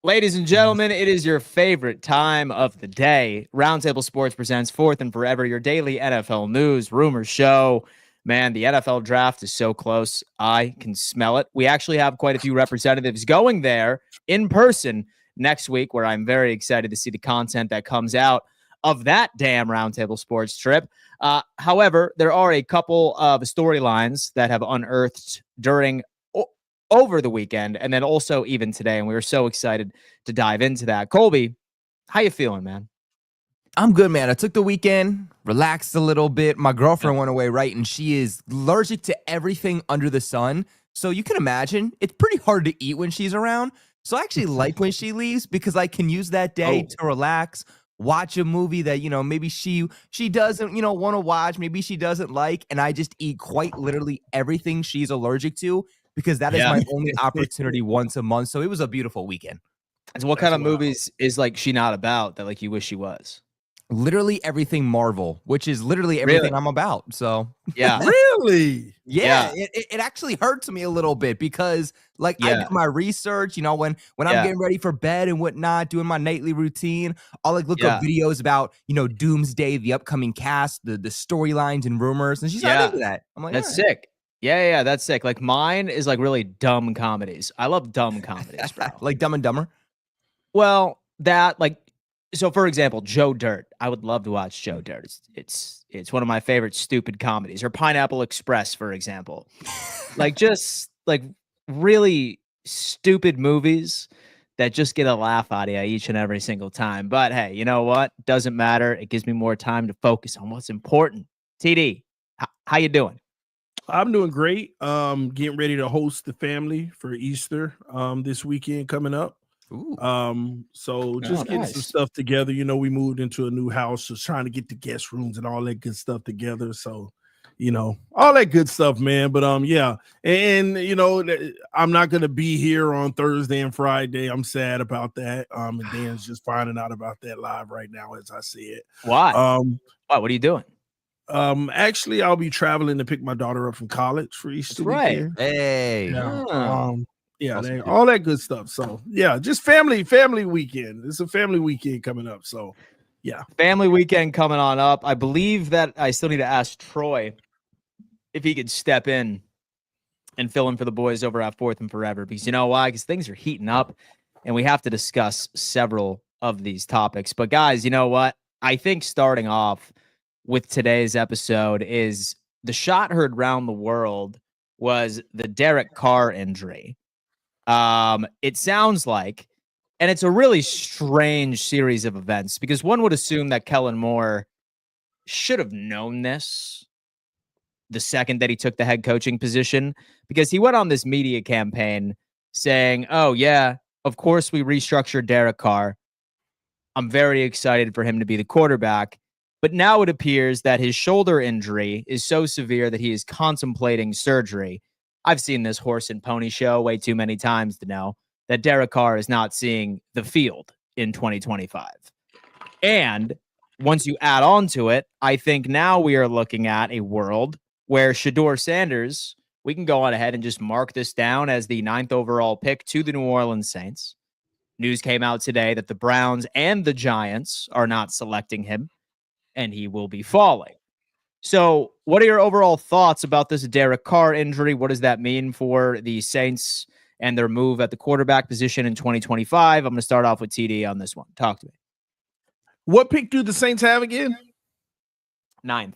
Ladies and gentlemen, it is your favorite time of the day. Roundtable Sports presents Fourth and Forever, your daily NFL news, rumor show. Man, the NFL draft is so close. I can smell it. We actually have quite a few representatives going there in person next week, where I'm very excited to see the content that comes out of that damn Roundtable Sports trip. However, there are a couple of storylines that have unearthed during over the weekend, and then also even today, and we were so excited to dive into that. Colby, how you feeling, man? I'm good, man. I took the weekend, relaxed a little bit. My girlfriend went away, right? And she is allergic to everything under the sun. So you can imagine it's pretty hard to eat when she's around. So I actually like when she leaves because I can use that day to relax, watch a movie that, maybe she doesn't, want to watch. Maybe she doesn't like. And I just eat quite literally everything she's allergic to, because that is my only opportunity once a month. So it was a beautiful weekend. So what kind of movies is she not about that you wish she was? Literally everything Marvel, which is literally everything I'm about. So yeah. Really? Yeah. It actually hurts me a little bit because I do my research, when I'm getting ready for bed and whatnot, doing my nightly routine, I'll look up videos about, Doomsday, the upcoming cast, the storylines and rumors. And she's not into that. I'm like, that's sick. Yeah, that's sick. Mine is really dumb comedies. I love dumb comedies, bro. Like Dumb and Dumber? Well, that so for example, Joe Dirt. I would love to watch Joe Dirt. It's one of my favorite stupid comedies. Or Pineapple Express, for example. Just really stupid movies that just get a laugh out of you each and every single time. But hey, you know what? Doesn't matter. It gives me more time to focus on what's important. TD, how you doing? I'm doing great. Getting ready to host the family for Easter this weekend coming up. Ooh. So just getting some stuff together. We moved into a new house, just trying to get the guest rooms and all that good stuff together. So, all that good stuff, man. But yeah. And I'm not gonna be here on Thursday and Friday. I'm sad about that. And Dan's just finding out about that live right now as I see it. Why? Why? What are you doing? Actually, I'll be traveling to pick my daughter up from college for Easter weekend. Hey. All that good stuff. So yeah, just family weekend. It's a family weekend coming up. So yeah, family weekend coming on up. I believe that I still need to ask Troy if he could step in and fill in for the boys over at Fourth and Forever, because you know why? Because things are heating up and we have to discuss several of these topics. But guys, you know what? I think starting off with today's episode is the shot heard around the world was the Derek Carr injury. It sounds like, and it's a really strange series of events, because one would assume that Kellen Moore should have known this the second that he took the head coaching position, because he went on this media campaign saying, oh yeah, of course we restructured Derek Carr. I'm very excited for him to be the quarterback. But now it appears that his shoulder injury is so severe that he is contemplating surgery. I've seen this horse and pony show way too many times to know that Derek Carr is not seeing the field in 2025. And once you add on to it, I think now we are looking at a world where Shedeur Sanders, we can go on ahead and just mark this down as the 9th overall pick to the New Orleans Saints. News came out today that the Browns and the Giants are not selecting him, and he will be falling. So what are your overall thoughts about this Derek Carr injury? What does that mean for the Saints and their move at the quarterback position in 2025? I'm going to start off with TD on this one. Talk to me. What pick do the Saints have again? 9th.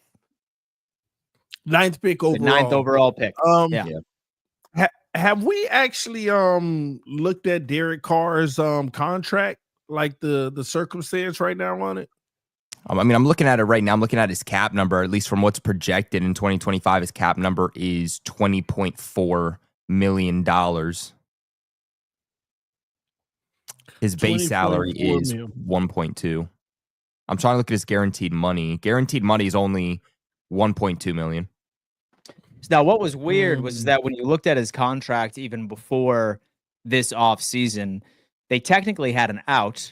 9th pick overall. The 9th overall pick. Have we actually looked at Derek Carr's contract, like the circumstance right now on it? I'm looking at it right now. I'm looking at his cap number, at least from what's projected in 2025. His cap number is $20.4 million. His base salary is 1.2. I'm trying to look at his guaranteed money. Guaranteed money is only 1.2 million. Now, what was weird was that when you looked at his contract even before this offseason, they technically had an out,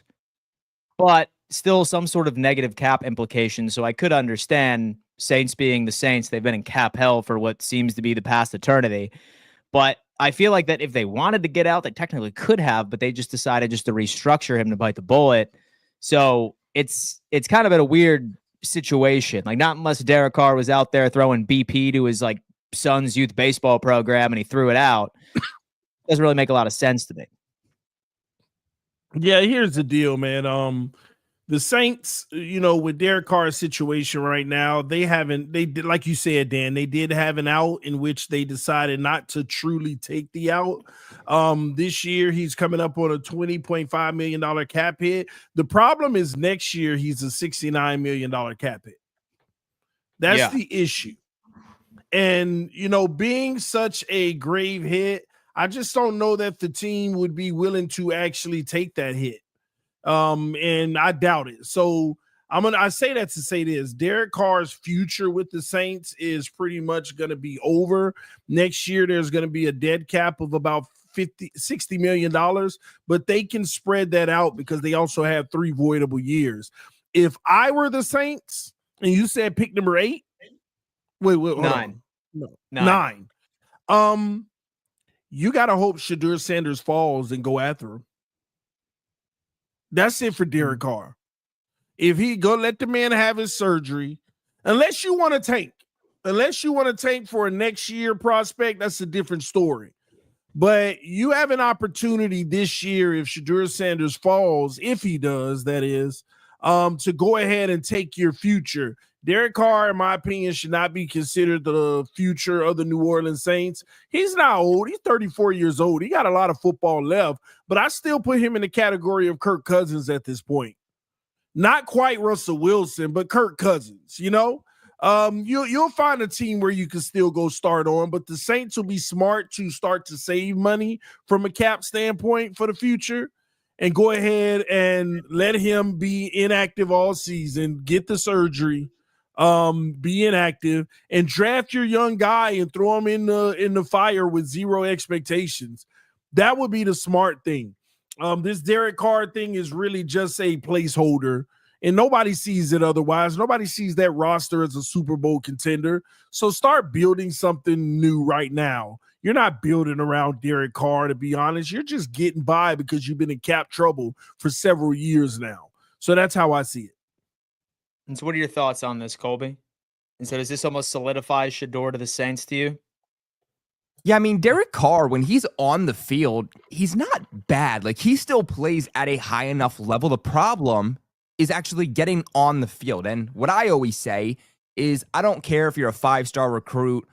but still some sort of negative cap implication. So I could understand Saints being the Saints. They've been in cap hell for what seems to be the past eternity. But I feel like that if they wanted to get out, they technically could have, but they just decided just to restructure him to bite the bullet. So it's kind of been a weird situation. Like, not unless Derek Carr was out there throwing BP to his like son's youth baseball program and he threw it out. Doesn't really make a lot of sense to me. Yeah, here's the deal, man. The Saints, with Derek Carr's situation right now, they did, like you said, Dan, they did have an out in which they decided not to truly take the out. This year, he's coming up on a $20.5 million cap hit. The problem is next year, he's a $69 million cap hit. That's the issue. And, being such a grave hit, I just don't know that the team would be willing to actually take that hit. And I doubt it. So I say that to say this: Derek Carr's future with the Saints is pretty much going to be over. Next year, there's going to be a dead cap of about $60 million, but they can spread that out because they also have 3 voidable years. If I were the Saints and you said pick number 8, wait, 9. No, 9. You got to hope Shedeur Sanders falls and go after him. That's it for Derek Carr. If he go, let the man have his surgery. Unless you want to tank for a next year prospect, that's a different story. But you have an opportunity this year, if Shedeur Sanders falls, if he does, that is, to go ahead and take your future. Derek Carr, in my opinion, should not be considered the future of the New Orleans Saints. He's not old. He's 34 years old. He got a lot of football left, but I still put him in the category of Kirk Cousins at this point. Not quite Russell Wilson, but Kirk Cousins, you'll find a team where you can still go start on, but the Saints will be smart to start to save money from a cap standpoint for the future and go ahead and let him be inactive all season, get the surgery, be inactive, and draft your young guy and throw him in the fire with zero expectations. That would be the smart thing. This Derek Carr thing is really just a placeholder, and nobody sees it otherwise. Nobody sees that roster as a Super Bowl contender. So start building something new right now. You're not building around Derek Carr, to be honest. You're just getting by because you've been in cap trouble for several years now. So that's how I see it. And so what are your thoughts on this, Colby? And so does this almost solidify Shedeur to the Saints to you? Yeah, I mean, Derek Carr, when he's on the field, he's not bad. Like, he still plays at a high enough level. The problem is actually getting on the field. And what I always say is, I don't care if you're a 5-star recruit,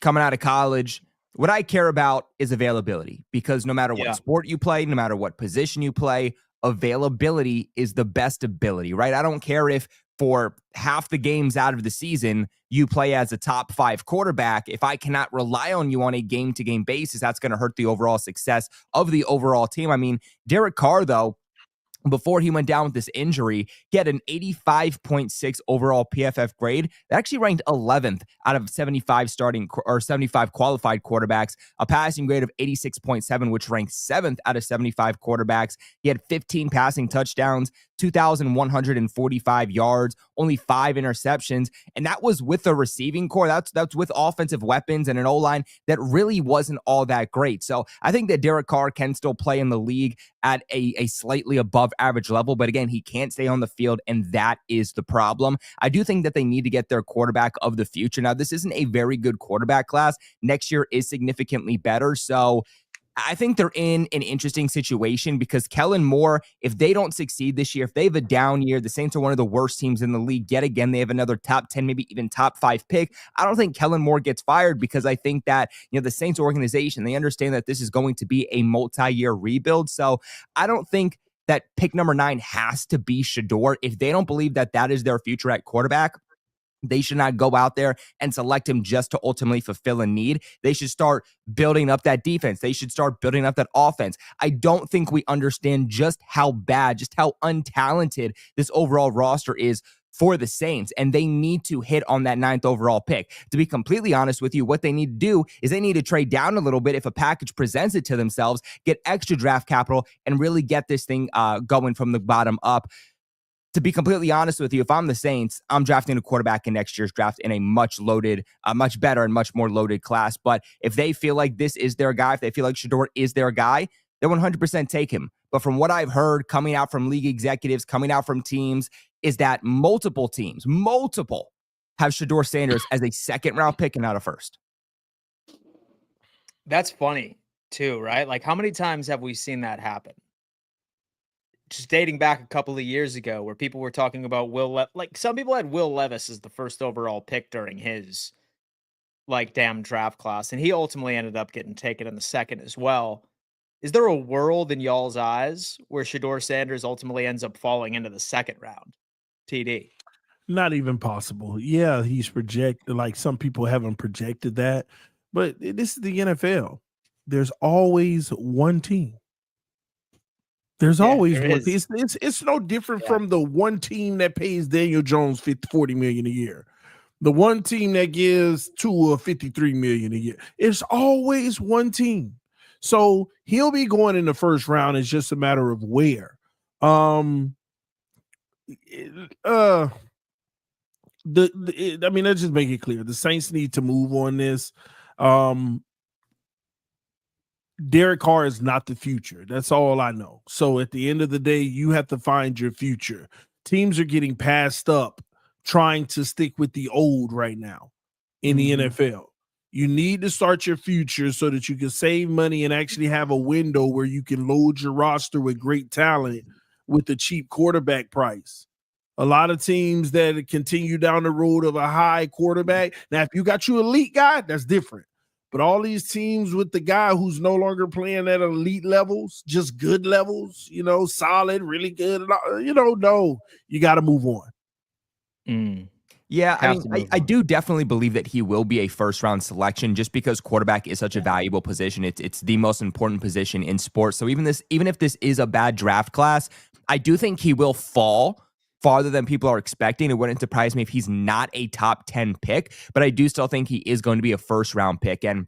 coming out of college. What I care about is availability, because no matter what sport you play, no matter what position you play, availability is the best ability, right? I don't care if for half the games out of the season, you play as a top 5 quarterback. If I cannot rely on you on a game-to-game basis, that's going to hurt the overall success of the overall team. I mean, Derek Carr, though, before he went down with this injury, he had an 85.6 overall PFF grade. That actually ranked 11th out of 75 qualified quarterbacks, a passing grade of 86.7, which ranked 7th out of 75 quarterbacks. He had 15 passing touchdowns, 2,145 yards, only 5 interceptions, and that was with a receiving core. That's with offensive weapons and an O-line that really wasn't all that great. So I think that Derek Carr can still play in the league at a slightly above average level, but again, he can't stay on the field, and that is the problem. I do think that they need to get their quarterback of the future. Now, this isn't a very good quarterback class. Next year is significantly better, so I think they're in an interesting situation because Kellen Moore, if they don't succeed this year, if they have a down year, the Saints are one of the worst teams in the league. Yet again, they have another top 10, maybe even top 5 pick. I don't think Kellen Moore gets fired because I think that, the Saints organization, they understand that this is going to be a multi-year rebuild. So I don't think that pick number 9 has to be Shedeur. If they don't believe that that is their future at quarterback, they should not go out there and select him just to ultimately fulfill a need. They should start building up that defense. They should start building up that offense. I don't think we understand just how bad, just how untalented this overall roster is for the Saints, and they need to hit on that 9th overall pick. To be completely honest with you, what they need to do is they need to trade down a little bit if a package presents it to themselves, get extra draft capital, and really get this thing going from the bottom up. to be completely honest with you, if I'm the Saints, I'm drafting a quarterback in next year's draft in a much better and much more loaded class. But if they feel like this is their guy, if they feel like Shedeur is their guy, they 100% take him. But from what I've heard coming out from league executives, coming out from teams, is that multiple teams, have Shedeur Sanders as a second-round pick and not a first. That's funny, too, right? Like, how many times have we seen that happen? Just dating back a couple of years ago where people were talking about like, some people had Will Levis as the first overall pick during his, like, damn draft class, and he ultimately ended up getting taken in the second as well. Is there a world in y'all's eyes where Shedeur Sanders ultimately ends up falling into the second round? TD. Not even possible. Yeah, he's projected, like some people haven't projected that, but this is the NFL. There's always one team. There's always one team. It's no different from the one team that pays Daniel Jones $40 million a year. The one team that gives Tua $53 million a year. It's always one team. So he'll be going in the first round. It's just a matter of where. Let's just make it clear. The Saints need to move on this. Derek Carr is not the future. That's all I know. So at the end of the day, you have to find your future. Teams are getting passed up trying to stick with the old right now in the NFL. You need to start your future so that you can save money and actually have a window where you can load your roster with great talent with a cheap quarterback price. A lot of teams that continue down the road of a high quarterback. Now, if you got your elite guy, that's different. But all these teams with the guy who's no longer playing at elite levels, just good levels, solid, really good, no, you got to move on. Yeah, I do definitely believe that he will be a first-round selection just because quarterback is such a valuable position. It's the most important position in sports. So even if this is a bad draft class, I do think he will fall farther than people are expecting. It wouldn't surprise me if he's not a top 10 pick, but I do still think he is going to be a first-round pick. And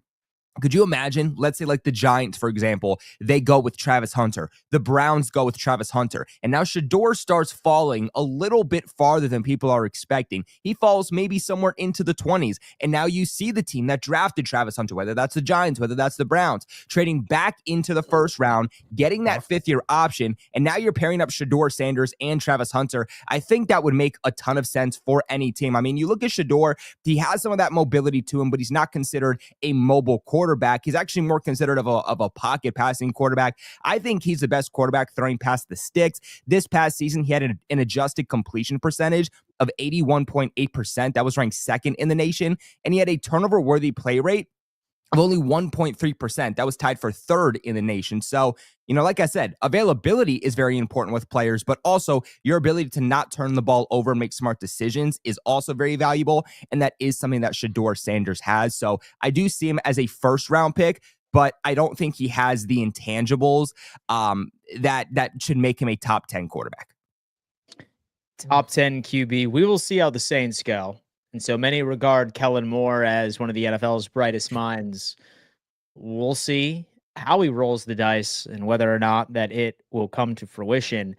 could you imagine, let's say like the Giants, for example, they go with Travis Hunter. The Browns go with Travis Hunter. And now Shedeur starts falling a little bit farther than people are expecting. He falls maybe somewhere into the 20s. And now you see the team that drafted Travis Hunter, whether that's the Giants, whether that's the Browns, trading back into the first round, getting that fifth-year option. And now you're pairing up Shedeur Sanders and Travis Hunter. I think that would make a ton of sense for any team. I mean, you look at Shedeur, he has some of that mobility to him, but he's not considered a mobile quarterback. He's actually more considered of a pocket passing quarterback. I think he's the best quarterback throwing past the sticks. This past season, he had an adjusted completion percentage of 81.8%. That was ranked second in the nation. And he had a turnover-worthy play rate of only 1.3%. That was tied for third in the nation. So, like I said, availability is very important with players, but also your ability to not turn the ball over and make smart decisions is also very valuable. And that is something that Shedeur Sanders has. So I do see him as a first-round pick, but I don't think he has the intangibles that should make him a top 10 quarterback. Top 10 QB. We will see how the Saints go. And so many regard Kellen Moore as one of the NFL's brightest minds. We'll see how he rolls the dice and whether or not that it will come to fruition.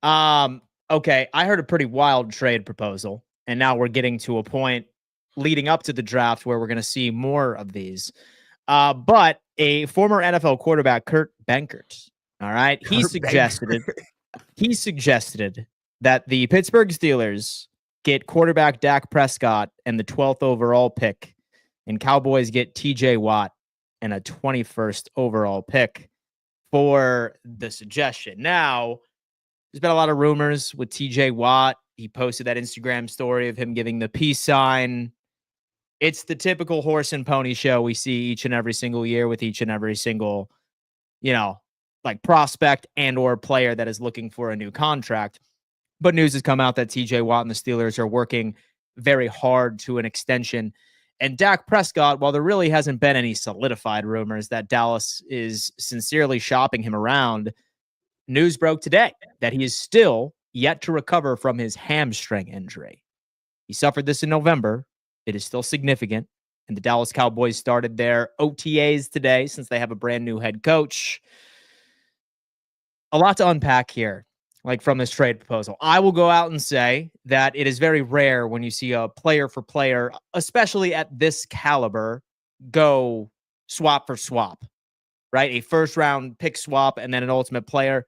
Okay, I heard a pretty wild trade proposal, and now we're getting to a point leading up to the draft where we're going to see more of these. But a former NFL quarterback, Kurt Benkert, all right, he suggested that the Pittsburgh Steelers get quarterback Dak Prescott and the 12th overall pick, and Cowboys get TJ Watt and a 21st overall pick for the suggestion. Now, there's been a lot of rumors with TJ Watt. He posted that Instagram story of him giving the peace sign. It's the typical horse and pony show we see each and every single year with each and every single, like prospect and or player that is looking for a new contract. But news has come out that TJ Watt and the Steelers are working very hard to an extension. And Dak Prescott, while there really hasn't been any solidified rumors that Dallas is sincerely shopping him around, news broke today that he is still yet to recover from his hamstring injury. He suffered this in November. It is still significant. And the Dallas Cowboys started their OTAs today since they have a brand new head coach. A lot to unpack here like from this trade proposal. I will go out and say that it is very rare when you see a player for player, especially at this caliber, go swap for swap, right? A first round pick swap and then an ultimate player.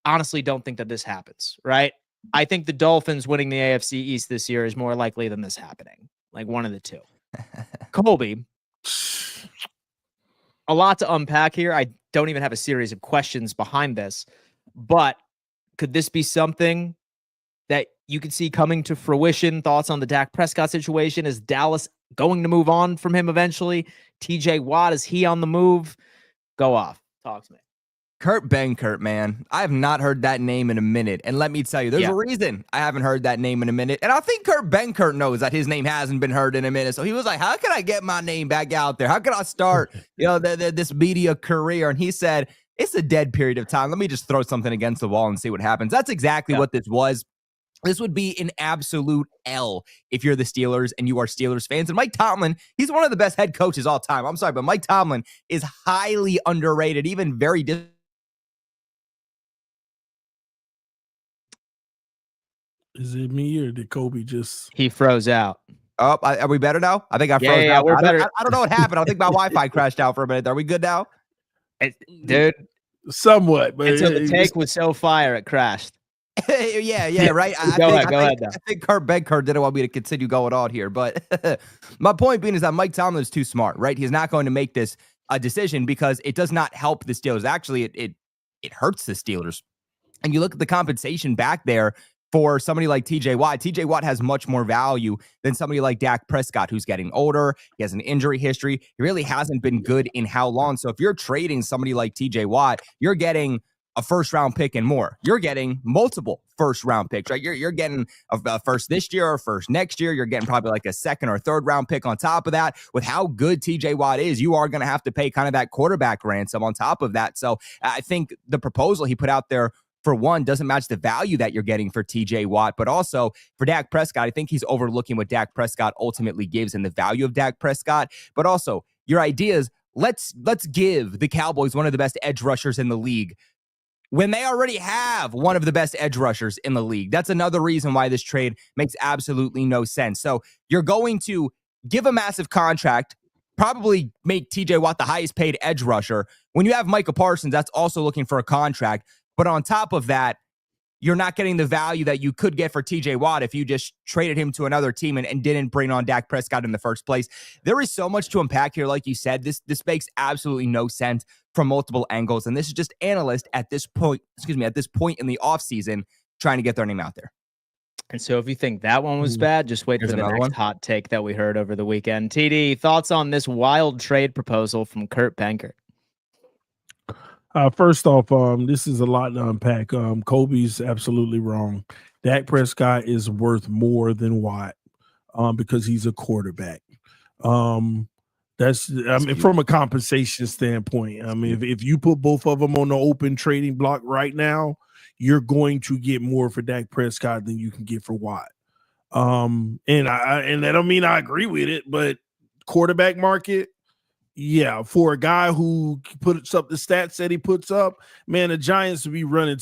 Honestly, don't think that this happens, right? I think the Dolphins winning the AFC East this year is more likely than this happening. Like one of the two. Colby, a lot to unpack here. I don't even have a series of questions behind this, but could this be something that you could see coming to fruition? Thoughts on the Dak Prescott situation? Is Dallas going to move on from him eventually? TJ Watt, is he on the move? Go off. Talk to me. Kurt Benkert, man. I have not heard that name in a minute. And let me tell you, there's a reason I haven't heard that name in a minute. And I think Kurt Benkert knows that his name hasn't been heard in a minute. So he was like, how can I get my name back out there? How can I start, this media career? And he said, it's a dead period of time. Let me just throw something against the wall and see what happens. That's exactly what this was. This would be an absolute L if you're the Steelers and you are Steelers fans. And Mike Tomlin, he's one of the best head coaches all time. I'm sorry, but Mike Tomlin is highly underrated, even very Is it me or did Kobe just... He froze out. Oh, are we better now? I think I froze out. We're better. I don't know what happened. I think my Wi-Fi crashed out for a minute. Are we good now? Dude. Somewhat. But until the take was so fire, it crashed. yeah, right. Go ahead. I think Kurt Benkert didn't want me to continue going on here. But my point being is that Mike Tomlin is too smart, right? He's not going to make this a decision because it does not help the Steelers. Actually, it hurts the Steelers. And you look at the compensation back there for somebody like TJ Watt. TJ Watt has much more value than somebody like Dak Prescott, who's getting older. He has an injury history. He really hasn't been good in how long? So if you're trading somebody like TJ Watt, you're getting a first round pick and more. You're getting multiple first round picks, right? You're getting a first this year or first next year. You're getting probably like a second or third round pick on top of that. With how good TJ Watt is, you are going to have to pay kind of that quarterback ransom on top of that. So I think the proposal he put out there, for one, doesn't match the value that you're getting for TJ Watt, but also for Dak Prescott, I think he's overlooking what Dak Prescott ultimately gives and the value of Dak Prescott. But also, your idea is let's give the Cowboys one of the best edge rushers in the league when they already have one of the best edge rushers in the league. That's another reason why this trade makes absolutely no sense. So you're going to give a massive contract, probably make TJ Watt the highest paid edge rusher, when you have Micah Parsons that's also looking for a contract. But on top of that, you're not getting the value that you could get for TJ Watt if you just traded him to another team and didn't bring on Dak Prescott in the first place. There is so much to unpack here. Like you said, this makes absolutely no sense from multiple angles. And this is just analysts at this point in the offseason trying to get their name out there. And so if you think that one was bad, just wait for the next hot take that we heard over the weekend. TD, thoughts on this wild trade proposal from Kurt Benkert? First off, this is a lot to unpack. Kobe's absolutely wrong. Dak Prescott is worth more than Watt because he's a quarterback. That's from a compensation standpoint. I mean, if you put both of them on the open trading block right now, you're going to get more for Dak Prescott than you can get for Watt. And that don't mean I agree with it, but quarterback market. Yeah, for a guy who puts up the stats that he puts up, man, the Giants will be running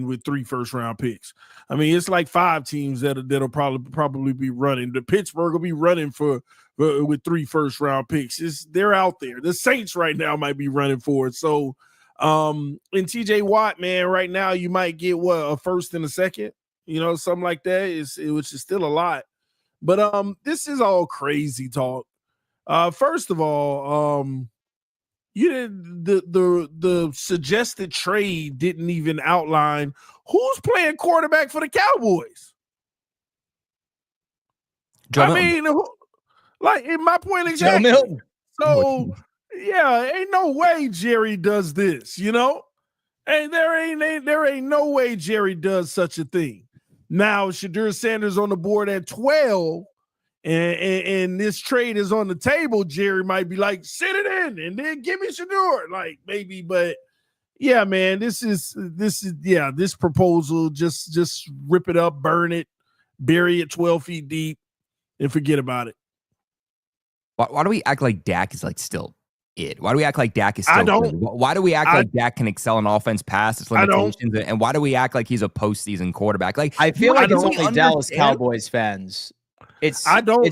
with 3 first-round picks. I mean, it's like 5 teams that'll probably be running. The Pittsburgh will be running with 3 first-round picks. They're out there. The Saints right now might be running for it. So, in TJ Watt, man, right now you might get a first and a second, something like that. Which is still a lot. But this is all crazy talk. First of all, the suggested trade didn't even outline who's playing quarterback for the Cowboys. In my point exactly. Joe Milton. So yeah, ain't no way Jerry does this, And there ain't no way Jerry does such a thing. Now, Shedeur Sanders on the board at 12. And this trade is on the table, Jerry might be like, sit it in and then give me Shedeur, like maybe. But yeah, man, this proposal, just rip it up, burn it, bury it 12 feet deep, and forget about it. Why do we act like Dak is like still Why do we act like Dak is still good? Why do we act like Dak can excel in offense past its limitations? And why do we act like he's a postseason quarterback? Like, I feel like it's only Dallas Cowboys fans. It's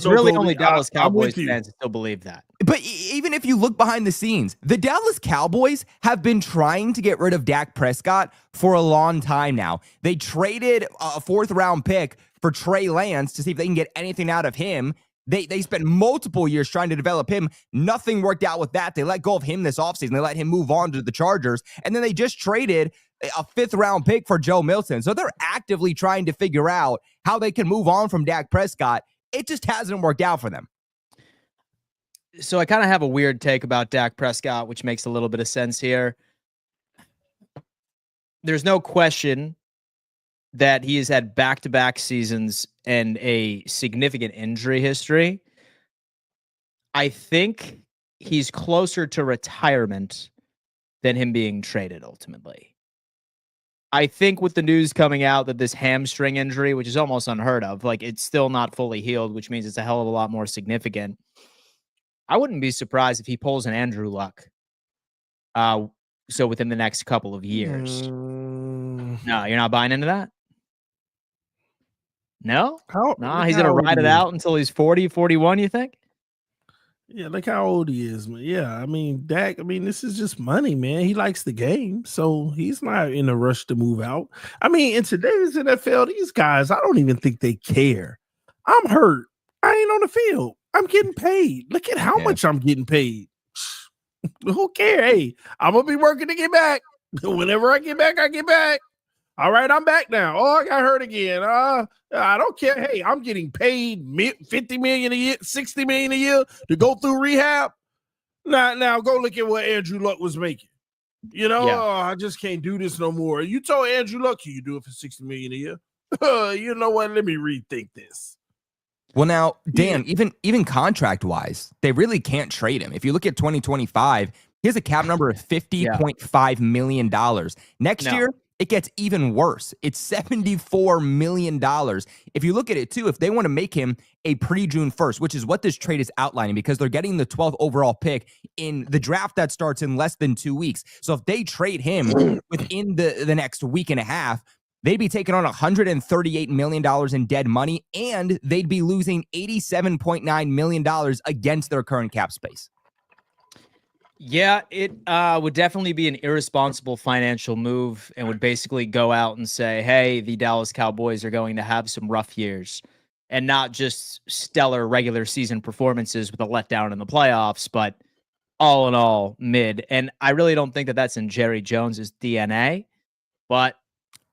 really only Dallas Cowboys fans that still believe that. But even if you look behind the scenes, the Dallas Cowboys have been trying to get rid of Dak Prescott for a long time now. They traded a 4th-round pick for Trey Lance to see if they can get anything out of him. They spent multiple years trying to develop him. Nothing worked out with that. They let go of him this offseason. They let him move on to the Chargers. And then they just traded a 5th-round pick for Joe Milton. So they're actively trying to figure out how they can move on from Dak Prescott. It just hasn't worked out for them. So I kind of have a weird take about Dak Prescott, which makes a little bit of sense here. There's no question that he has had back-to-back seasons and a significant injury history. I think he's closer to retirement than him being traded ultimately. I think with the news coming out that this hamstring injury, which is almost unheard of, like it's still not fully healed, which means it's a hell of a lot more significant. I wouldn't be surprised if he pulls an Andrew Luck. So within the next couple of years. No, you're not buying into that? No? No, he's going to ride it out until he's 40, 41, you think? Yeah, look how old he is, man. Yeah, I mean, Dak, this is just money, man. He likes the game, so he's not in a rush to move out. I mean, in today's NFL, these guys, I don't even think they care. I'm hurt. I ain't on the field. I'm getting paid. Look at how much I'm getting paid. Who cares? Hey, I'm going to be working to get back. Whenever I get back, I get back. All right, I'm back now. Oh, I got hurt again. I don't care. Hey, I'm getting paid $50 million a year, $60 million a year to go through rehab. Now go look at what Andrew Luck was making. I just can't do this no more. You told Andrew Luck you do it for $60 million a year. You know what? Let me rethink this. Well, now, Dan, even contract-wise, they really can't trade him. If you look at 2025, he has a cap number of $50.5 million. Next year, it gets even worse. It's $74 million. If you look at it, too, if they want to make him a pre-June 1st, which is what this trade is outlining, because they're getting the 12th overall pick in the draft that starts in less than 2 weeks. So if they trade him within the next week and a half, they'd be taking on $138 million in dead money, and they'd be losing $87.9 million against their current cap space. Yeah, it would definitely be an irresponsible financial move and would basically go out and say, hey, the Dallas Cowboys are going to have some rough years and not just stellar regular season performances with a letdown in the playoffs, but all in all mid. And I really don't think that that's in Jerry Jones's DNA, but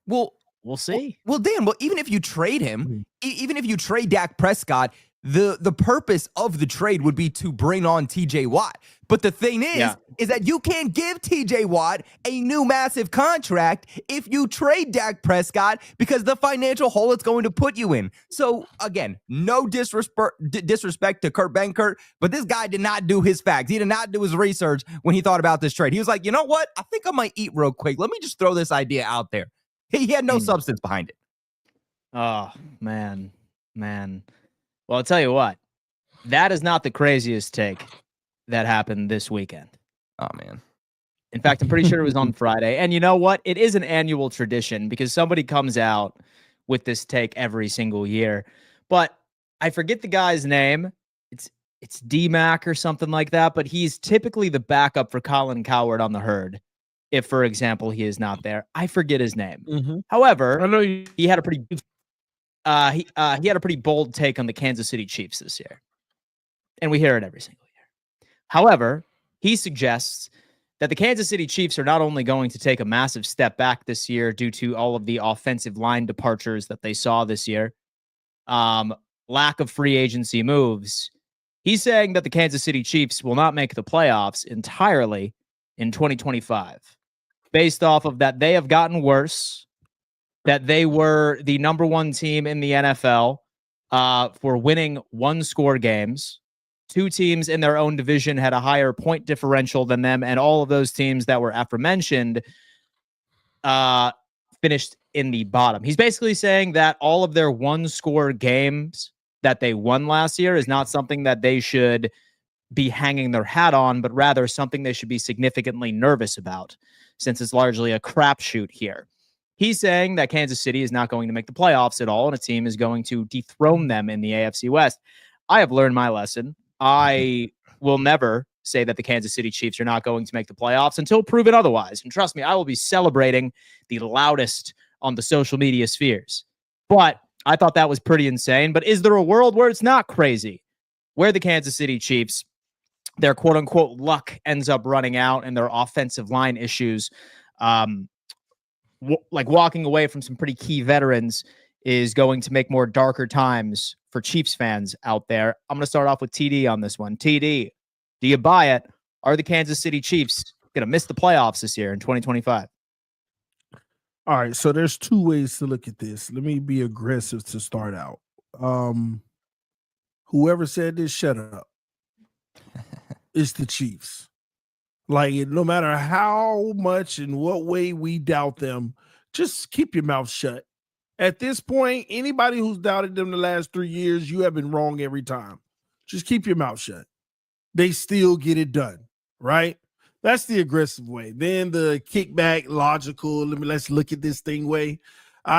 we'll see. Well, Dan, even if you trade him, even if you trade Dak Prescott, the purpose of the trade would be to bring on TJ Watt. But the thing is that you can't give TJ Watt a new massive contract if you trade Dak Prescott because the financial hole it's going to put you in. So again, no disrespect to Kurt Benkert, but this guy did not do his facts. He did not do his research when he thought about this trade. He was like, you know what? I think I might eat real quick. Let me just throw this idea out there. He had no substance behind it. Oh, man. Well, I'll tell you what. That is not the craziest take that happened this weekend. Oh, man. In fact, I'm pretty sure it was on Friday. And you know what? It is an annual tradition because somebody comes out with this take every single year. But I forget the guy's name. It's D-Mac or something like that. But he's typically the backup for Colin Cowherd on the Herd. If, for example, he is not there. I forget his name. Mm-hmm. However, I know he had a pretty he had a pretty bold take on the Kansas City Chiefs this year. And we hear it every single year. However, he suggests that the Kansas City Chiefs are not only going to take a massive step back this year due to all of the offensive line departures that they saw this year, lack of free agency moves. He's saying that the Kansas City Chiefs will not make the playoffs entirely in 2025. Based off of that, they have gotten worse, that they were the number one team in the NFL for winning one-score games. Two teams in their own division had a higher point differential than them, and all of those teams that were aforementioned finished in the bottom. He's basically saying that all of their one-score games that they won last year is not something that they should be hanging their hat on, but rather something they should be significantly nervous about, since it's largely a crapshoot here. He's saying that Kansas City is not going to make the playoffs at all, and a team is going to dethrone them in the AFC West. I have learned my lesson. I will never say that the Kansas City Chiefs are not going to make the playoffs until proven otherwise. And trust me, I will be celebrating the loudest on the social media spheres. But I thought that was pretty insane. But is there a world where it's not crazy? Where the Kansas City Chiefs, their quote-unquote luck ends up running out and their offensive line issues, like walking away from some pretty key veterans, is going to make more darker times for Chiefs fans out there. I'm going to start off with TD on this one. TD, do you buy it? Are the Kansas City Chiefs going to miss the playoffs this year in 2025? All right, so there's two ways to look at this. Let me be aggressive to start out. Whoever said this, shut up. It's the Chiefs. Like, no matter how much and what way we doubt them, just keep your mouth shut. At this point, anybody who's doubted them the last 3 years, you have been wrong every time. Just keep your mouth shut. They still get it done, right? That's the aggressive way. Then the kickback, logical, let's look at this thing way.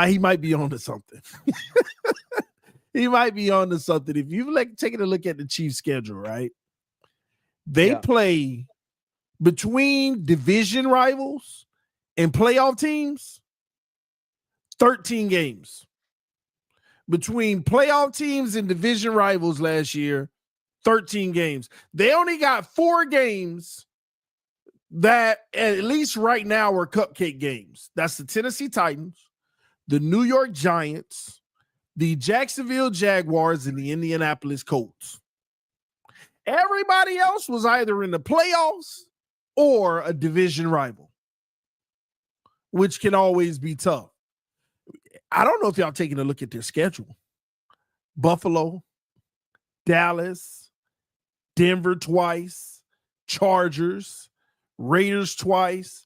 He might be on to something. He might be on to something. If you've taken a look at the Chiefs schedule, right? They play between division rivals and playoff teams, 13 games. Between playoff teams and division rivals last year, 13 games. They only got 4 games that, at least right now, are cupcake games. That's the Tennessee Titans, the New York Giants, the Jacksonville Jaguars, and the Indianapolis Colts. Everybody else was either in the playoffs or a division rival, which can always be tough. I don't know if y'all taking a look at their schedule. Buffalo, Dallas, Denver twice, Chargers, Raiders twice,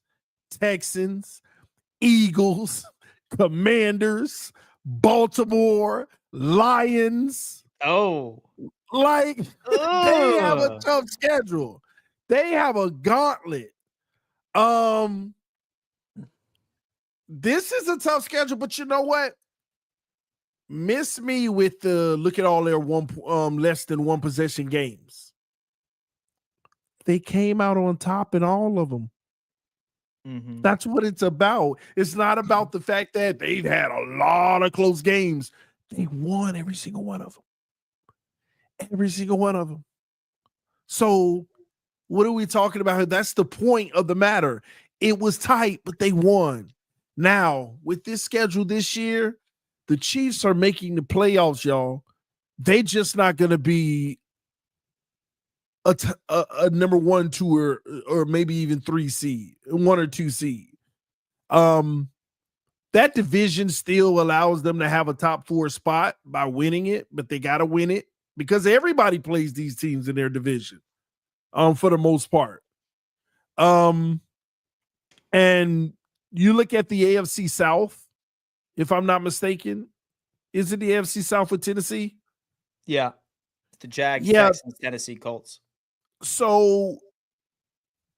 Texans, Eagles, Commanders, Baltimore, Lions. Oh. Like, they have a tough schedule. They have a gauntlet. This is a tough schedule, but you know what? Miss me with the look at all their less than one possession games. They came out on top in all of them. Mm-hmm. That's what it's about. It's not about the fact that they've had a lot of close games. They won every single one of them. Every single one of them. So what are we talking about here? That's the point of the matter. It was tight, but they won. Now, with this schedule this year, the Chiefs are making the playoffs, y'all. They just not going to be a number 1, 2, or maybe even 3 seed, 1 or 2 seed. That division still allows them to have a top 4 spot by winning it, but they got to win it because everybody plays these teams in their division, for the most part. And you look at the AFC South, if I'm not mistaken. Is it the AFC South with Tennessee? Yeah. The Jags, Texans, Tennessee, Colts. So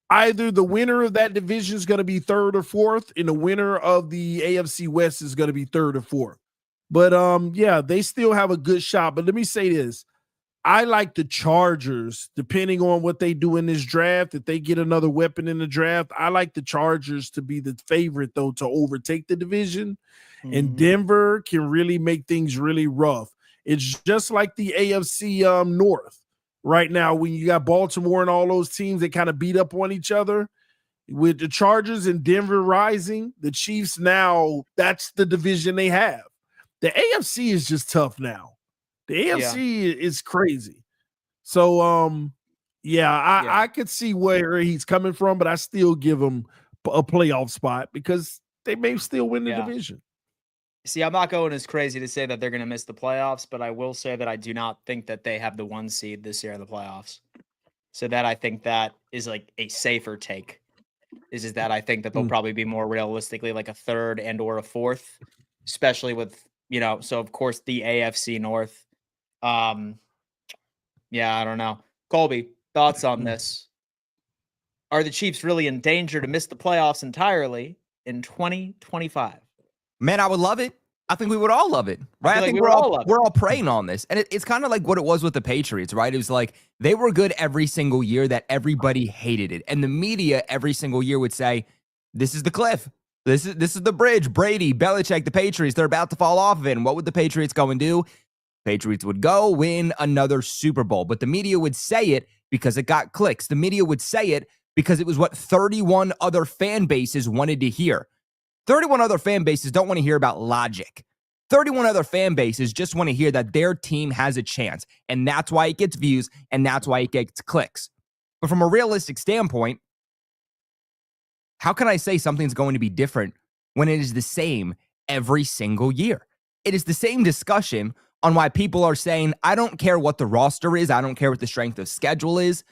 either the winner of that division is going to be 3rd or 4th, and the winner of the AFC West is going to be 3rd or 4th. But they still have a good shot. But let me say this. I like the Chargers, depending on what they do in this draft. If they get another weapon in the draft, I like the Chargers to be the favorite, though, to overtake the division. Mm-hmm. And Denver can really make things really rough. It's just like the AFC North right now when you got Baltimore and all those teams that kind of beat up on each other. With the Chargers and Denver rising, the Chiefs now, that's the division they have. The AFC is just tough now. The AFC is crazy. So, I could see where he's coming from, but I still give him a playoff spot because they may still win the division. See, I'm not going as crazy to say that they're going to miss the playoffs, but I will say that I do not think that they have the 1 seed this year in the playoffs. So that I think that is like a safer take. Is that I think that they'll probably be more realistically like a 3rd and or a 4th, especially with, so of course the AFC North. I don't know. Colby, Thoughts on this? Are the Chiefs really in danger to miss the playoffs entirely in 2025? Man, I would love it. I think we would all love it, right? I think we're all praying on this. And it's kind of like what it was with the Patriots, right? It was like they were good every single year that everybody hated it. And the media every single year would say, this is the cliff. This is the bridge. Brady, Belichick, the Patriots, they're about to fall off of it. And what would the Patriots go and do? Patriots would go win another Super Bowl. But the media would say it because it got clicks. The media would say it because it was what 31 other fan bases wanted to hear. 31 other fan bases don't want to hear about logic. 31 other fan bases just want to hear that their team has a chance. And that's why it gets views, and that's why it gets clicks. But from a realistic standpoint, how can I say something's going to be different when it is the same every single year? It is the same discussion on why people are saying, I don't care what the roster is. I don't care what the strength of schedule is.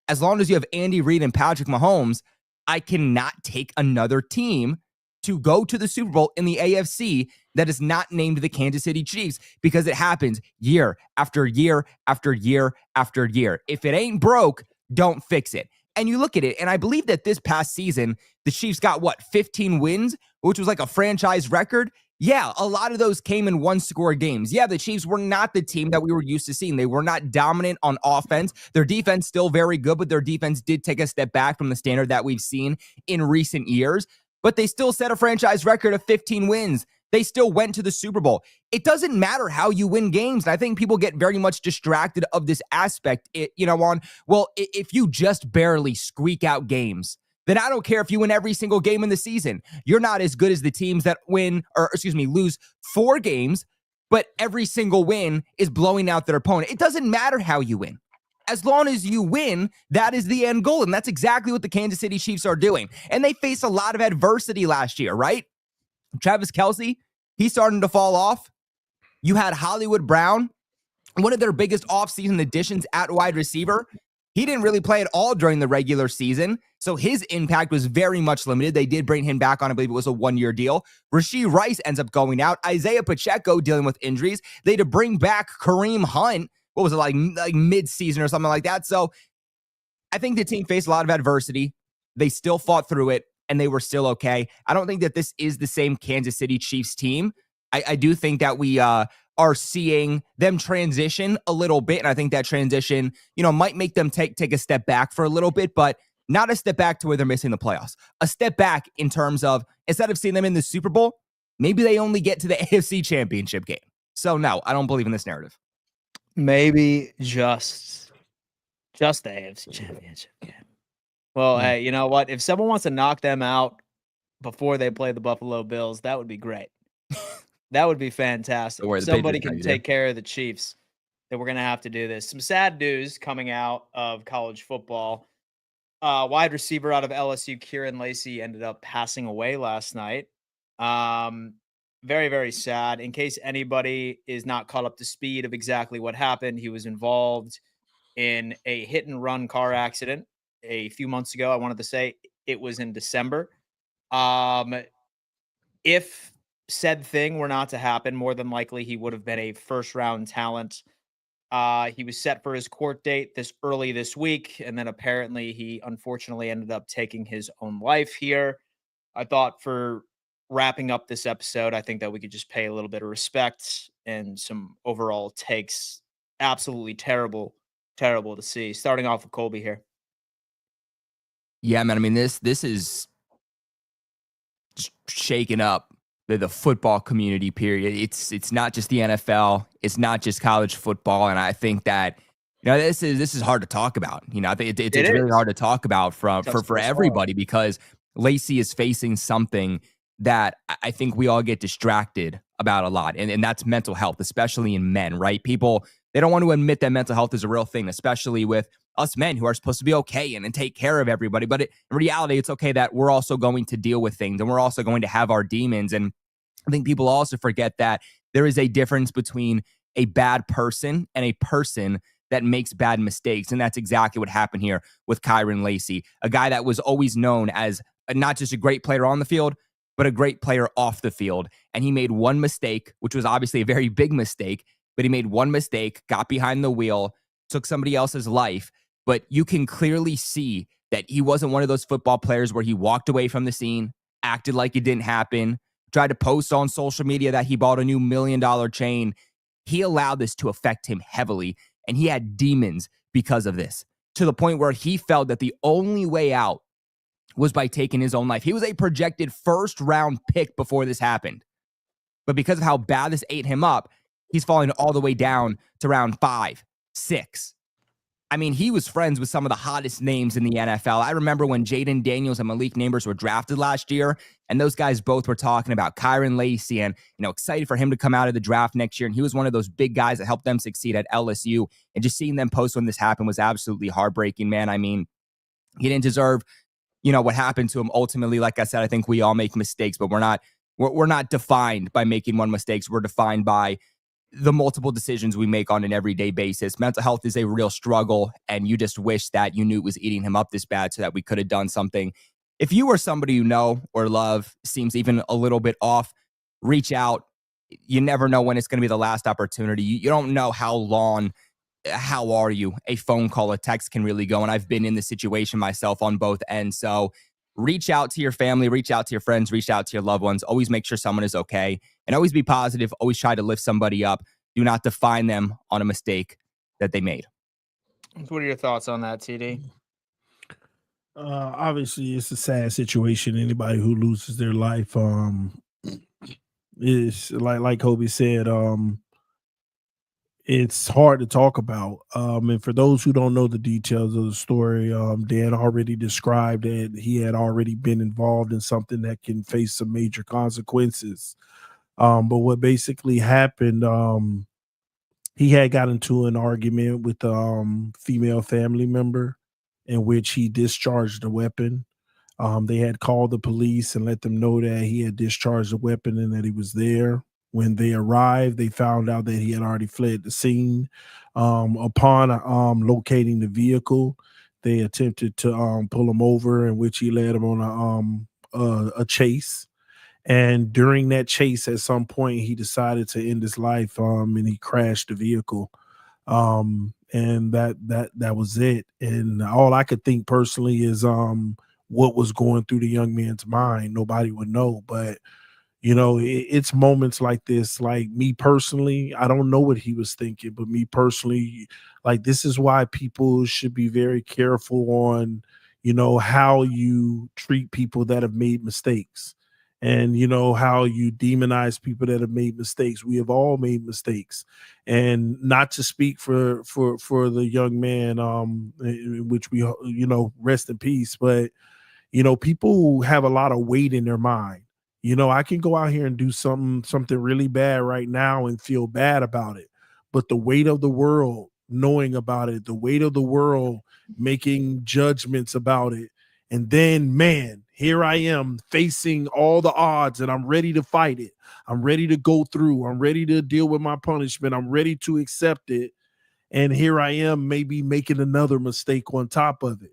As long as you have Andy Reid and Patrick Mahomes, I cannot take another team to go to the Super Bowl in the AFC that is not named the Kansas City Chiefs, because it happens year after year after year after year. If it ain't broke, don't fix it. And you look at it, and I believe that this past season, the Chiefs got, 15 wins, which was like a franchise record? Yeah, a lot of those came in one-score games. Yeah, the Chiefs were not the team that we were used to seeing. They were not dominant on offense. Their defense still very good, but their defense did take a step back from the standard that we've seen in recent years. But they still set a franchise record of 15 wins. They still went to the Super Bowl. It doesn't matter how you win games. And I think people get very much distracted of this aspect, if you just barely squeak out games, then I don't care if you win every single game in the season. You're not as good as the teams that lose 4 games, but every single win is blowing out their opponent. It doesn't matter how you win. As long as you win, that is the end goal. And that's exactly what the Kansas City Chiefs are doing. And they faced a lot of adversity last year, right? Travis Kelce, he's starting to fall off. You had Hollywood Brown, one of their biggest offseason additions at wide receiver. He didn't really play at all during the regular season, so his impact was very much limited. They did bring him back on, I believe it was a 1-year deal. Rashee Rice ends up going out. Isaiah Pacheco dealing with injuries. They had to bring back Kareem Hunt. What was it, like mid-season or something like that? So I think the team faced a lot of adversity. They still fought through it, and they were still okay. I don't think that this is the same Kansas City Chiefs team. I do think that we are seeing them transition a little bit, and I think that transition, might make them take a step back for a little bit, but not a step back to where they're missing the playoffs. A step back in terms of, instead of seeing them in the Super Bowl, maybe they only get to the AFC Championship game. So no, I don't believe in this narrative. Maybe just the AFC Championship game. Well, hey, you know what? If someone wants to knock them out before they play the Buffalo Bills, that would be great. That would be fantastic. If somebody can take care of the Chiefs, then we're going to have to do this. Some sad news coming out of college football. Wide receiver out of LSU, Kyren Lacy, ended up passing away last night. Very, very sad. In case anybody is not caught up to speed of exactly what happened, he was involved in a hit-and-run car accident a few months ago. I wanted to say it was in December. If said thing were not to happen, more than likely he would have been a first-round talent. He was set for his court date early this week, and then apparently he unfortunately ended up taking his own life here. I thought for wrapping up this episode, I think that we could just pay a little bit of respect and some overall takes. Absolutely terrible to see. Starting off with Colby here. Yeah, man. I mean, this is shaking up the football community, period. It's not just the NFL. It's not just college football. And I think that, this is hard to talk about. I think it's really hard to talk about for everybody, because Lacy is facing something that I think we all get distracted about a lot. And that's mental health, especially in men, right? People, they don't want to admit that mental health is a real thing, especially with us men who are supposed to be okay and take care of everybody. But in reality, it's okay that we're also going to deal with things, and we're also going to have our demons. And I think people also forget that there is a difference between a bad person and a person that makes bad mistakes. And that's exactly what happened here with Kyren Lacy, a guy that was always known as not just a great player on the field, but a great player off the field. And he made one mistake, which was obviously a very big mistake, but he made one mistake, got behind the wheel, took somebody else's life. but you can clearly see that he wasn't one of those football players where he walked away from the scene, acted like it didn't happen, tried to post on social media that he bought a new $1 million chain. He allowed this to affect him heavily, and he had demons because of this, to the point where he felt that the only way out was by taking his own life. He was a projected first-round pick before this happened. But because of how bad this ate him up, he's falling all the way down to round 5, 6. I mean, he was friends with some of the hottest names in the NFL. I remember when Jaden Daniels and Malik Neighbors were drafted last year, and those guys both were talking about Kyren Lacy and, excited for him to come out of the draft next year. And he was one of those big guys that helped them succeed at LSU. And just seeing them post when this happened was absolutely heartbreaking, man. I mean, he didn't deserve, what happened to him. Ultimately, like I said, I think we all make mistakes, but we're not defined by making one mistakes. We're defined by the multiple decisions we make on an everyday basis. Mental health is a real struggle, and you just wish that you knew it was eating him up this bad so that we could have done something. If you or somebody you know or love seems even a little bit off, reach out. You never know when it's going to be the last opportunity. You don't know how long, how are you? A phone call, a text can really go, and I've been in this situation myself on both ends. So reach out to your family, reach out to your friends, reach out to your loved ones. Always make sure someone is okay, and always be positive. Always try to lift somebody up. Do not define them on a mistake that they made. What are your thoughts on that, TD? Obviously, it's a sad situation. Anybody who loses their life, is like Kobe said, it's hard to talk about. And for those who don't know the details of the story, Dan already described that he had already been involved in something that can face some major consequences. But what basically happened, he had got into an argument with a female family member in which he discharged a weapon. They had called the police and let them know that he had discharged a weapon and that he was there. When they arrived, they found out that he had already fled the scene. Upon locating the vehicle, they attempted to pull him over, in which he led him on a chase. And during that chase, at some point, he decided to end his life, and he crashed the vehicle. And that was it. And all I could think personally is what was going through the young man's mind. Nobody would know, but it's moments like this. Like me personally, I don't know what he was thinking, but me personally, like this is why people should be very careful on, how you treat people that have made mistakes. And how you demonize people that have made mistakes. We have all made mistakes, and not to speak for the young man, which we rest in peace. But people have a lot of weight in their mind. I can go out here and do something really bad right now and feel bad about it, but the weight of the world knowing about it, the weight of the world making judgments about it, and then man. Here I am facing all the odds, and I'm ready to fight it. I'm ready to go through. I'm ready to deal with my punishment. I'm ready to accept it. And here I am maybe making another mistake on top of it.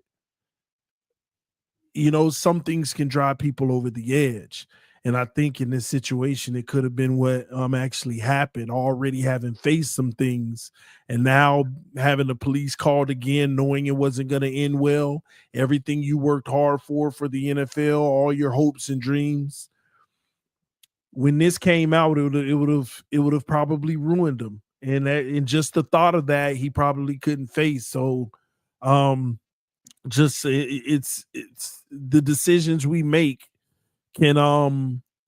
Some things can drive people over the edge. And I think in this situation, it could have been what actually happened, already having faced some things and now having the police called again, knowing it wasn't going to end well. Everything you worked hard for the NFL, all your hopes and dreams. When this came out, it would have probably ruined him. And just the thought of that, he probably couldn't face. So it's the decisions we make can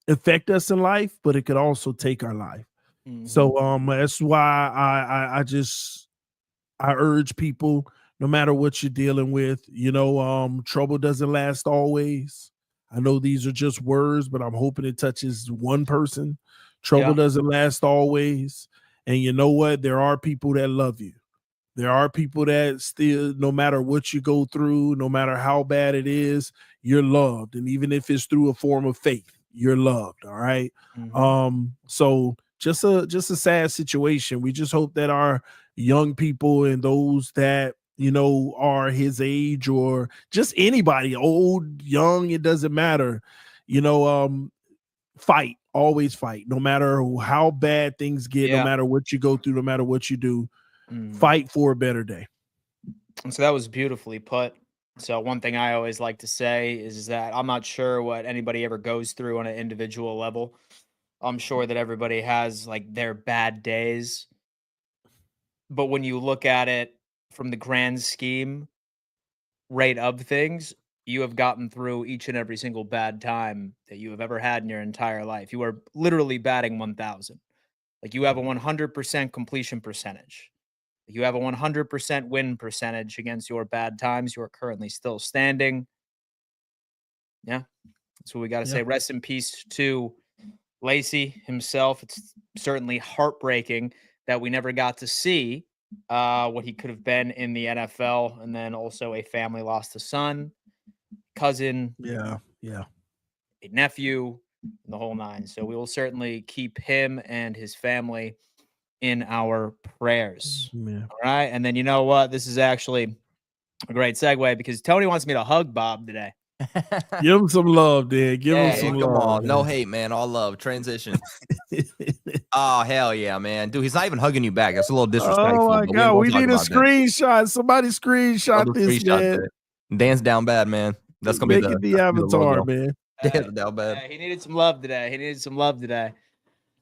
affect us in life, but it could also take our life. Mm-hmm. So that's why I urge people, no matter what you're dealing with, trouble doesn't last always. I know these are just words, but I'm hoping it touches one person. Trouble doesn't last always. And you know what? There are people that love you. There are people that still, no matter what you go through, no matter how bad it is, you're loved. And even if it's through a form of faith, you're loved. All right. Mm-hmm. So just a sad situation. We just hope that our young people and those that, are his age or just anybody, old, young, it doesn't matter, fight, always fight, no matter how bad things get, no matter what you go through, no matter what you do. Fight for a better day. And so that was beautifully put. So one thing I always like to say is that I'm not sure what anybody ever goes through on an individual level. I'm sure that everybody has like their bad days. But when you look at it from the grand scheme rate of things, you have gotten through each and every single bad time that you have ever had in your entire life. You are literally batting 1,000. Like you have a 100% completion percentage. You have a 100% win percentage against your bad times. You are currently still standing. Yeah, that's what we got to say. Rest in peace to Lacy himself. It's certainly heartbreaking that we never got to see what he could have been in the NFL. And then also a family lost a son, cousin, a nephew, and the whole nine. So we will certainly keep him and his family in our prayers. All right. And then you know what? This is actually a great segue because Tony wants me to hug Bob today. Give him some love, Dan. Give him some come love. On. Man. No hate, man. All love. Transition. Oh, hell yeah, man. Dude, he's not even hugging you back. That's a little disrespectful. Oh, my God. We need a screenshot. That. Somebody screenshot this, man. Dan's down bad, man. That's going to be the avatar, man. Dan's down bad. He needed some love today.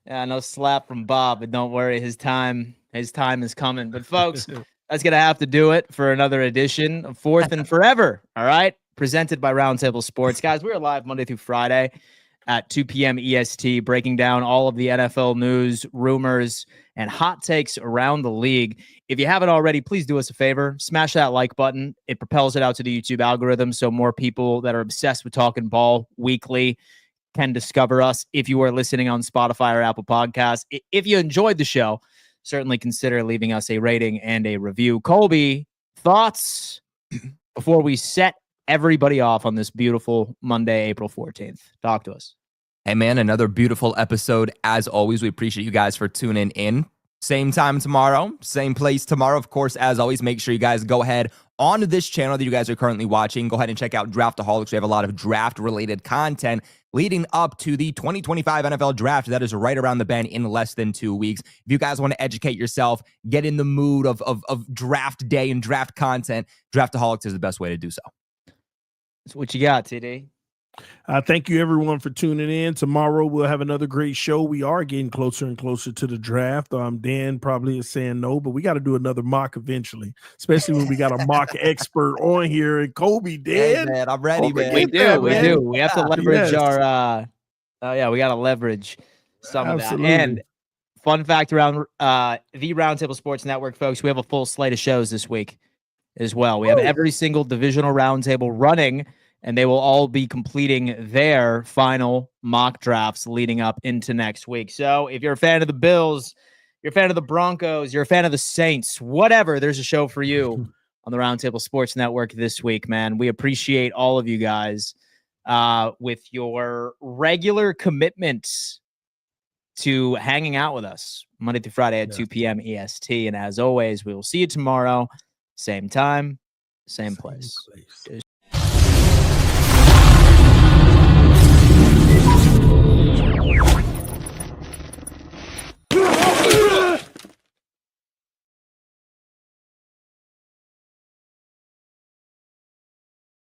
Yeah, no slap from Bob, but don't worry, his time is coming. But folks, that's gonna have to do it for another edition of Fourth and Forever. All right, presented by Roundtable Sports, guys. We are live Monday through Friday at 2 p.m. EST, breaking down all of the NFL news, rumors, and hot takes around the league. If you haven't already, please do us a favor, smash that like button. It propels it out to the YouTube algorithm, so more people that are obsessed with talking ball weekly can discover us. If you are listening on Spotify or Apple Podcasts, if you enjoyed the show, certainly consider leaving us a rating and a review. Colby, thoughts before we set everybody off on this beautiful Monday, April 14th? Talk to us. Hey, man, another beautiful episode. As always, we appreciate you guys for tuning in. Same time tomorrow, same place tomorrow. Of course, as always, make sure you guys go ahead on this channel that you guys are currently watching. Go ahead and check out Draftaholics. We have a lot of draft-related content leading up to the 2025 NFL Draft. That is right around the bend in less than 2 weeks. If you guys want to educate yourself, get in the mood of draft day and draft content, Draftaholics is the best way to do so. That's what you got, TD. Thank you, everyone, for tuning in. Tomorrow, we'll have another great show. We are getting closer and closer to the draft. Dan probably is saying no, but we got to do another mock eventually, especially when we got a mock expert on here. And Kobe, Dan. Hey, man, I'm ready, man. We do. We have to leverage our we got to leverage some of that. And fun fact around the Roundtable Sports Network, folks, we have a full slate of shows this week as well. We have every single divisional roundtable running, and they will all be completing their final mock drafts leading up into next week. So if you're a fan of the Bills, you're a fan of the Broncos, you're a fan of the Saints, whatever, there's a show for you on the Roundtable Sports Network this week, man. We appreciate all of you guys with your regular commitments to hanging out with us Monday through Friday at 2 p.m. EST. And as always, we will see you tomorrow, same time, same place.